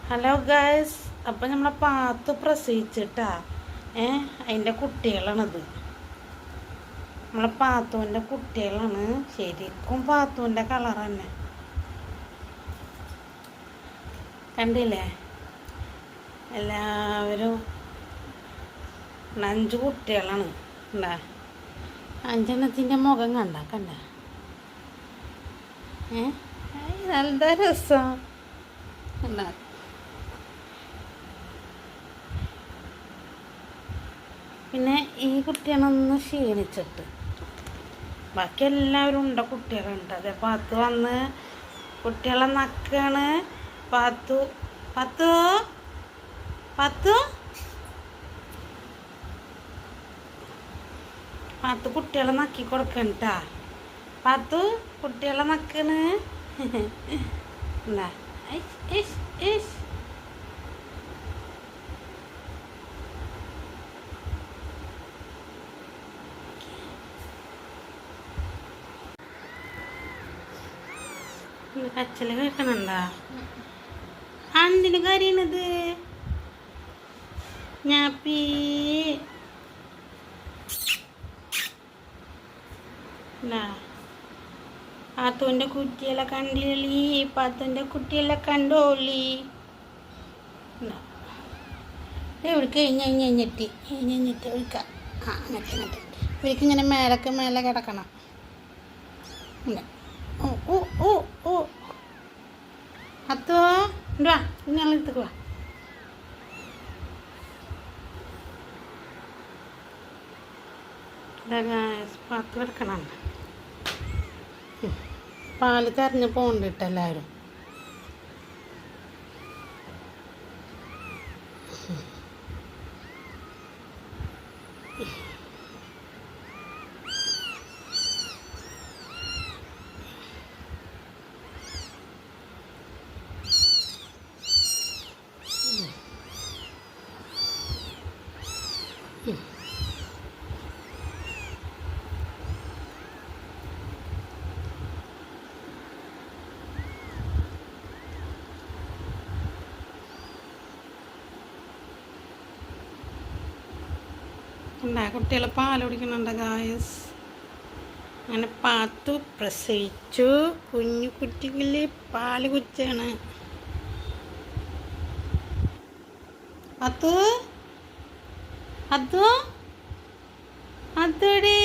Hello guys, അപ്പം നമ്മളെ പാത്തു പ്രസവിച്ചിട്ടാ അതിൻ്റെ കുട്ടികളാണത്. നമ്മളെ പാത്തുവിൻ്റെ കുട്ടികളാണ്. ശരിക്കും പാത്തുവിൻ്റെ കളർ തന്നെ കണ്ടില്ലേ? എല്ലാവരും 5 കുട്ടികളാണ്. ഉണ്ടാ 5 മുഖം കണ്ട നല്ല രസം ഉണ്ടാ. പിന്നെ ഈ കുട്ടിയാണൊന്ന് ക്ഷീണിച്ചിട്ട്, ബാക്കി എല്ലാവരും ഉണ്ട കുട്ടികളുണ്ട്. അതെ, പാത്തു വന്ന് കുട്ടികളെ നക്കാണ്. പാത്തു പാത്തു പാത്തു പാത്തു കുട്ടികളെ നക്കി കൊടുക്കണ്ടാ. പാത്തു കുട്ടികളെ നക്കണ്. എന്താ കച്ചല് കേൾക്കണുണ്ടാ? എന്തിനു കരയണത്? ഞാപ്പി പാത്തുവിൻ്റെ കുട്ടികളെ കണ്ടില്ലി? പാത്തുവിൻ്റെ കുട്ടികളെ കണ്ടോളി. എവിടേക്ക് കഴിഞ്ഞിട്ട് ഒഴിക്കാം. അങ്ങോട്ട് ഇവർക്കിങ്ങനെ മേലെ കിടക്കണം. ഓ ഓ ഓ ഓ അത്തോ വാ, ഞങ്ങളെടുത്തേക്ക് വാ. പാത്ത് കിടക്കണം. പാല് കരഞ്ഞ് പോണ്ടിട്ട് എല്ലാവരും. കുട്ടികൾ പാൽ കുടിക്കുന്നുണ്ട് ഗായസ്. അങ്ങനെ പാത്തു പ്രസവിച്ചു. കുഞ്ഞു കുട്ടികളിൽ പാല് കുടിച്ചാണ്. പാത്തു അതോടി